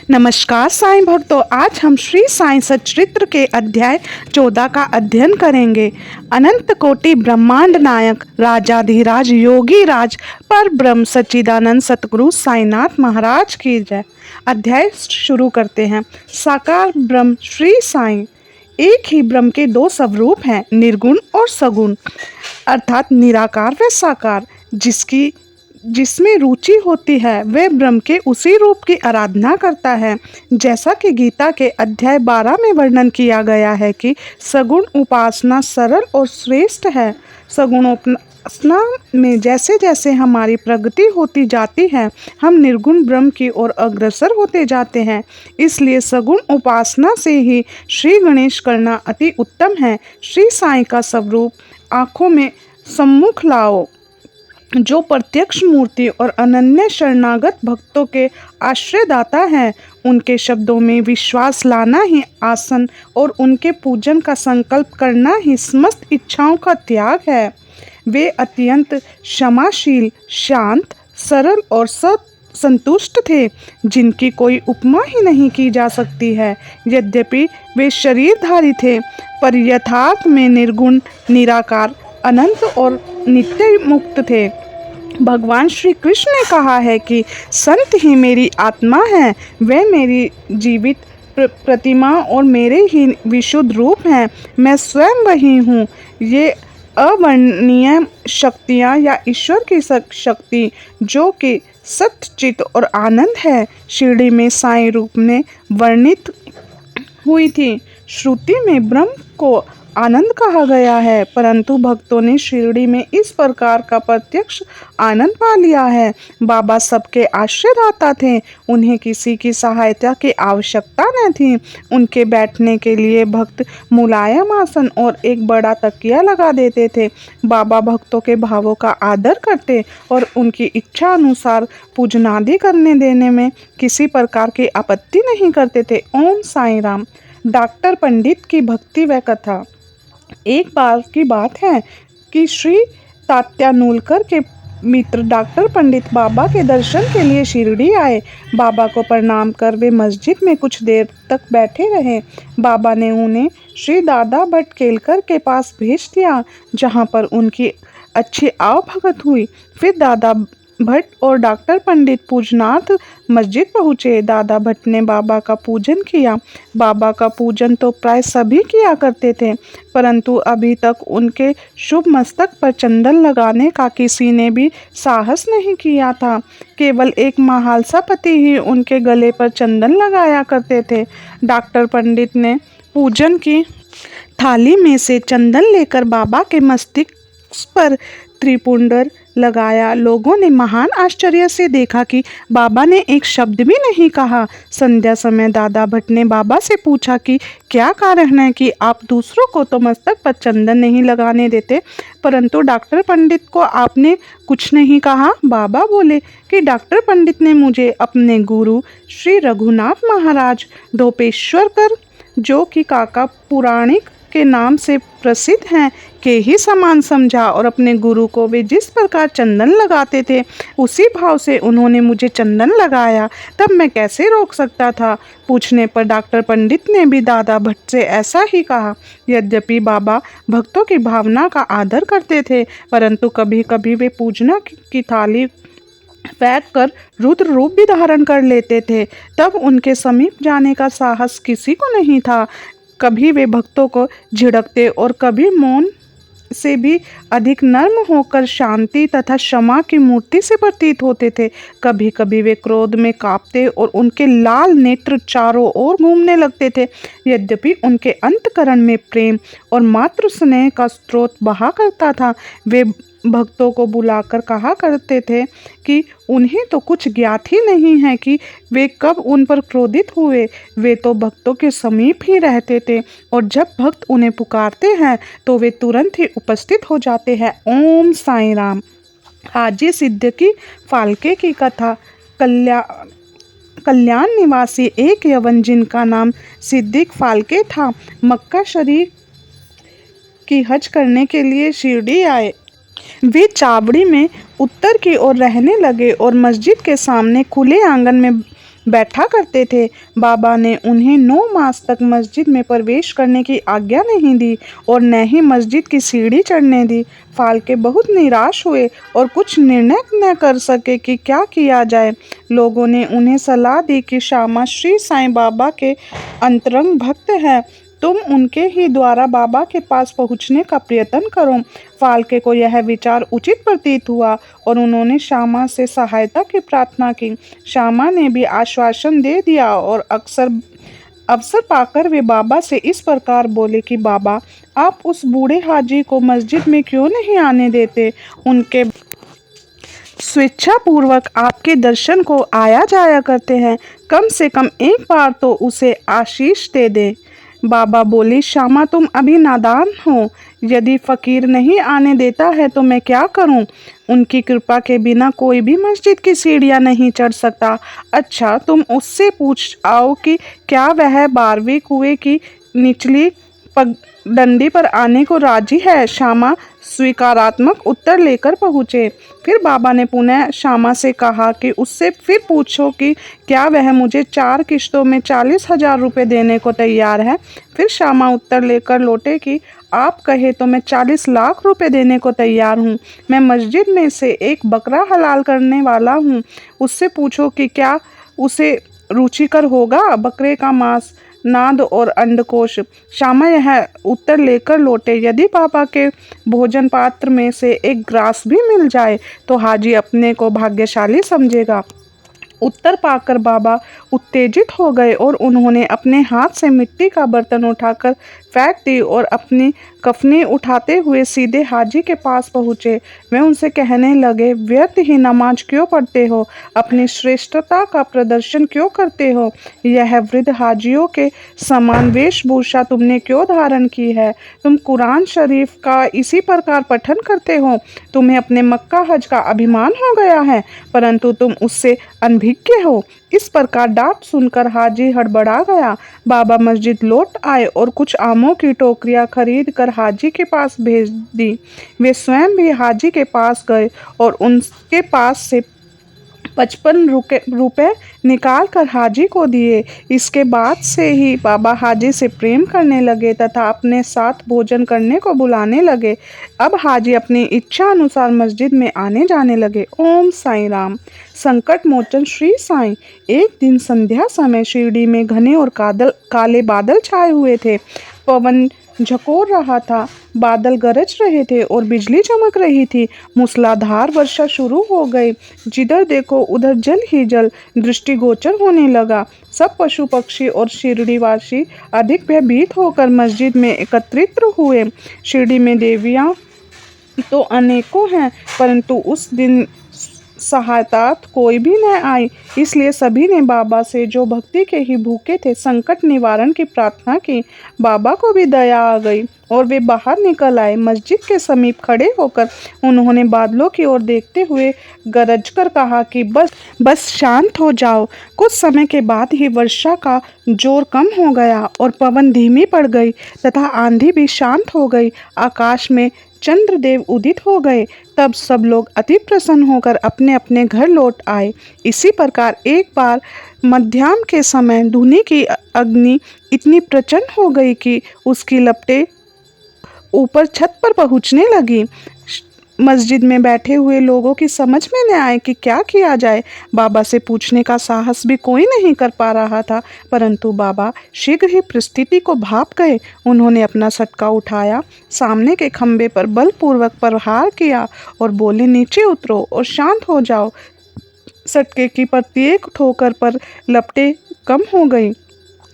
नमस्कार साईं भक्तों, आज हम श्री साईं सच्चरित्र के अध्याय 14 का अध्ययन करेंगे। अनंत कोटि ब्रह्मांड नायक राजाधिराज योगी राज पर ब्रह्म सच्चिदानंद सतगुरु साईनाथ महाराज की जय। अध्याय शुरू करते हैं। साकार ब्रह्म श्री साईं। एक ही ब्रह्म के दो स्वरूप हैं, निर्गुण और सगुण, अर्थात निराकार व साकार। जिसमें रुचि होती है वह ब्रह्म के उसी रूप की आराधना करता है। जैसा कि गीता के अध्याय 12 में वर्णन किया गया है कि सगुण उपासना सरल और श्रेष्ठ है। सगुण उपासना में जैसे जैसे हमारी प्रगति होती जाती है, हम निर्गुण ब्रह्म की ओर अग्रसर होते जाते हैं। इसलिए सगुण उपासना से ही श्री गणेश करना अति उत्तम है। श्री साईं का स्वरूप आँखों में सम्मुख लाओ, जो प्रत्यक्ष मूर्ति और अनन्य शरणागत भक्तों के आश्रयदाता हैं। उनके शब्दों में विश्वास लाना ही आसन और उनके पूजन का संकल्प करना ही समस्त इच्छाओं का त्याग है। वे अत्यंत क्षमाशील, शांत, सरल और संतुष्ट थे, जिनकी कोई उपमा ही नहीं की जा सकती है। यद्यपि वे शरीरधारी थे, पर यथार्थ में निर्गुण, निराकार, अनंत और नित्य मुक्त थे। भगवान श्री कृष्ण ने कहा है कि संत ही मेरी आत्मा है, वे मेरी जीवित प्रतिमा और मेरे ही विशुद्ध रूप हैं। मैं स्वयं वही हूँ। ये अवर्णनीय शक्तियाँ या ईश्वर की शक्ति, जो कि सच्चित और आनंद है, शिरडी में साईं रूप में वर्णित हुई थी। श्रुति में ब्रह्म को आनंद कहा गया है, परंतु भक्तों ने शिरडी में इस प्रकार का प्रत्यक्ष आनंद पा लिया है। बाबा सबके आश्रयदाता थे, उन्हें किसी की सहायता की आवश्यकता न थी। उनके बैठने के लिए भक्त मुलायम आसन और एक बड़ा तकिया लगा देते थे। बाबा भक्तों के भावों का आदर करते और उनकी इच्छा अनुसार पूजनादि करने देने में किसी प्रकार की आपत्ति नहीं करते थे। ओम साईं राम। डॉक्टर पंडित की भक्ति व कथा। एक बार की बात है कि श्री तात्यानुलकर के मित्र डॉक्टर पंडित बाबा के दर्शन के लिए शिरडी आए। बाबा को प्रणाम कर वे मस्जिद में कुछ देर तक बैठे रहे। बाबा ने उन्हें श्री दादा भट्ट केलकर के पास भेज दिया, जहां पर उनकी अच्छी आवभगत हुई। फिर दादा भट्ट और डॉक्टर पंडित पूजनार्थ मस्जिद पहुँचे। दादा भट्ट ने बाबा का पूजन किया। बाबा का पूजन तो प्राय सभी किया करते थे, परंतु अभी तक उनके शुभ मस्तक पर चंदन लगाने का किसी ने भी साहस नहीं किया था। केवल एक महालसापति ही उनके गले पर चंदन लगाया करते थे। डॉक्टर पंडित ने पूजन की थाली में से चंदन लेकर बाबा के मस्तिष्क पर त्रिपुंडर लगाया। लोगों ने महान आश्चर्य से देखा कि बाबा ने एक शब्द भी नहीं कहा। संध्या समय दादा भट्ट ने बाबा से पूछा कि क्या कारण है कि आप दूसरों को तो मस्तक पर चंदन नहीं लगाने देते, परंतु डॉक्टर पंडित को आपने कुछ नहीं कहा। बाबा बोले कि डॉक्टर पंडित ने मुझे अपने गुरु श्री रघुनाथ महाराज धोपेश्वरकर, जो कि काका पुराणिक के नाम से प्रसिद्ध हैं, के ही समान समझा और अपने गुरु को वे जिस प्रकार चंदन लगाते थे उसी भाव से उन्होंने मुझे चंदन लगाया। तब मैं कैसे रोक सकता था? पूछने पर डॉक्टर पंडित ने भी दादा भट्ट से ऐसा ही कहा। यद्यपि बाबा भक्तों की भावना का आदर करते थे, परंतु कभी कभी वे पूजना की थाली फेंक कर रुद्र रूप भी धारण कर लेते थे। तब उनके समीप जाने का साहस किसी को नहीं था। कभी वे भक्तों को झिड़कते और कभी मौन से भी अधिक नर्म होकर शांति तथा क्षमा की मूर्ति से प्रतीत होते थे। कभी कभी वे क्रोध में कांपते और उनके लाल नेत्र चारों ओर घूमने लगते थे। यद्यपि उनके अंतकरण में प्रेम और मातृ स्नेह का स्रोत बहा करता था। वे भक्तों को बुलाकर कहा करते थे कि उन्हें तो कुछ ज्ञात ही नहीं है कि वे कब उन पर क्रोधित हुए। वे तो भक्तों के समीप ही रहते थे और जब भक्त उन्हें पुकारते हैं तो वे तुरंत ही उपस्थित हो जाते हैं। ओम साईं राम। हाजी सिद्दीकी फाल्के की कथा। कल्याण निवासी एक यवन जिनका नाम सिद्दीक फाल्के था, मक्का शरीफ की हज करने के लिए शिरडी आए। वे चावड़ी में उत्तर की ओर रहने लगे और मस्जिद के सामने खुले आंगन में बैठा करते थे। बाबा ने उन्हें 9 मास तक मस्जिद में प्रवेश करने की आज्ञा नहीं दी और न ही मस्जिद की सीढ़ी चढ़ने दी। फाल्के बहुत निराश हुए और कुछ निर्णय न कर सके कि क्या किया जाए। लोगों ने उन्हें सलाह दी कि श्यामा श्री साईं बाबा के अंतरंग भक्त हैं, तुम उनके ही द्वारा बाबा के पास पहुंचने का प्रयत्न करो। फाल्के को यह विचार उचित प्रतीत हुआ और उन्होंने श्यामा से सहायता की प्रार्थना की। श्यामा ने भी आश्वासन दे दिया और अवसर पाकर वे बाबा से इस प्रकार बोले कि बाबा, आप उस बूढ़े हाजी को मस्जिद में क्यों नहीं आने देते? उनके स्वेच्छापूर्वक आपके दर्शन को आया जाया करते हैं, कम से कम एक बार तो उसे आशीष दे दें। बाबा बोली, श्यामा तुम अभी नादान हो, यदि फकीर नहीं आने देता है तो मैं क्या करूं? उनकी कृपा के बिना कोई भी मस्जिद की सीढ़ियां नहीं चढ़ सकता। अच्छा, तुम उससे पूछ आओ कि क्या वह 12वें कुएं की निचली पगडंडी पर आने को राजी है। श्यामा स्वीकारात्मक उत्तर लेकर पहुँचे। फिर बाबा ने पुनः श्यामा से कहा कि उससे फिर पूछो कि क्या वह मुझे 4 किश्तों में 40,000 रुपये देने को तैयार है। फिर श्यामा उत्तर लेकर लौटे कि आप कहे तो मैं 40 लाख रुपए देने को तैयार हूँ। मैं मस्जिद में से एक बकरा हलाल करने वाला हूँ। उससे पूछो कि क्या उसे रुचिकर होगा बकरे का मांस, नाद और अंडकोश। श्यामा यह उत्तर लेकर लौटे, यदि बाबा के भोजन पात्र में से एक ग्रास भी मिल जाए तो हाजी अपने को भाग्यशाली समझेगा। उत्तर पाकर बाबा उत्तेजित हो गए और उन्होंने अपने हाथ से मिट्टी का बर्तन उठाकर फेंक दी और अपनी कफनी उठाते हुए सीधे हाजी के पास पहुँचे। वे उनसे कहने लगे, व्यर्थ ही नमाज क्यों पढ़ते हो? अपनी श्रेष्ठता का प्रदर्शन क्यों करते हो? यह वृद्ध हाजियों के समान वेशभूषा तुमने क्यों धारण की है? तुम कुरान शरीफ का इसी प्रकार पठन करते हो। तुम्हें अपने मक्का हज का अभिमान हो गया है, परंतु तुम उससे अनभिज्ञ हो। इस प्रकार डांट सुनकर हाजी हड़बड़ा गया। बाबा मस्जिद लौट आए और कुछ आमों की टोकरियां खरीद कर हाजी के पास भेज दी। वे स्वयं भी हाजी के पास गए और उनके पास से 55 रुपए निकाल कर हाजी को दिए। इसके बाद से ही बाबा हाजी से प्रेम करने लगे तथा अपने साथ भोजन करने को बुलाने लगे। अब हाजी अपनी इच्छा अनुसार मस्जिद में आने जाने लगे। ओम साईं राम। संकट मोचन श्री साईं। एक दिन संध्या समय शिरडी में घने और काले बादल छाए हुए थे। पवन झकोर रहा था, बादल गरज रहे थे और बिजली चमक रही थी। मूसलाधार वर्षा शुरू हो गई। जिधर देखो उधर जल ही जल दृष्टिगोचर होने लगा। सब पशु पक्षी और शिरडीवासी अधिक भयभीत होकर मस्जिद में एकत्रित हुए। शिरडी में देवियां तो अनेकों हैं, परंतु उस दिन सहायता कोई भी न आई। इसलिए सभी ने बाबा से, जो भक्ति के ही भूखे थे, संकट निवारण की प्रार्थना की। बाबा को भी दया आ गई और वे बाहर निकल आए। मस्जिद के समीप खड़े होकर उन्होंने बादलों की ओर देखते हुए गरजकर कहा कि बस शांत हो जाओ। कुछ समय के बाद ही वर्षा का जोर कम हो गया और पवन धीमी पड़ गई तथा आंधी भी शांत हो गई। आकाश में चंद्रदेव उदित हो गए। तब सब लोग अति प्रसन्न होकर अपने अपने घर लौट आए। इसी प्रकार एक बार मध्याह्न के समय धुनी की अग्नि इतनी प्रचंड हो गई कि उसकी लपटें ऊपर छत पर पहुंचने लगी। मस्जिद में बैठे हुए लोगों की समझ में न आए कि क्या किया जाए। बाबा से पूछने का साहस भी कोई नहीं कर पा रहा था, परंतु बाबा शीघ्र ही परिस्थिति को भाप गए। उन्होंने अपना सटका उठाया, सामने के खंबे पर बलपूर्वक प्रहार किया और बोले, नीचे उतरो और शांत हो जाओ। सटके की प्रत्येक ठोकर पर लपटें कम हो गई।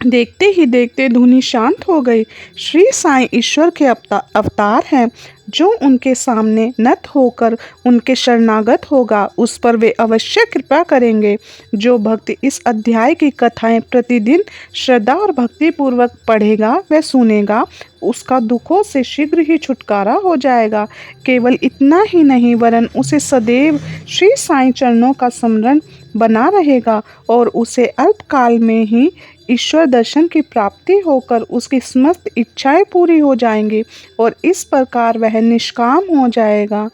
देखते ही देखते धुनी शांत हो गई। श्री साईं ईश्वर के अवतार हैं। जो उनके सामने नत होकर उनके शरणागत होगा, उस पर वे अवश्य कृपा करेंगे। जो भक्त इस अध्याय की कथाएं प्रतिदिन श्रद्धा और भक्ति पूर्वक पढ़ेगा व सुनेगा, उसका दुखों से शीघ्र ही छुटकारा हो जाएगा। केवल इतना ही नहीं, वरन उसे सदैव श्री साईं चरणों का स्मरण बना रहेगा और उसे अल्पकाल में ही ईश्वर दर्शन की प्राप्ति होकर उसकी समस्त इच्छाएं पूरी हो जाएंगी और इस प्रकार वह निष्काम हो जाएगा।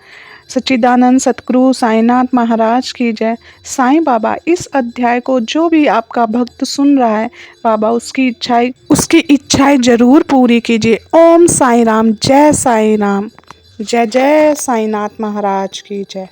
सच्चिदानंद सतगुरु साईनाथ महाराज की जय। साईं बाबा, इस अध्याय को जो भी आपका भक्त सुन रहा है, बाबा उसकी इच्छाएं जरूर पूरी कीजिए। ओम साई राम, जय साई राम, जय जय साईनाथ महाराज की जय।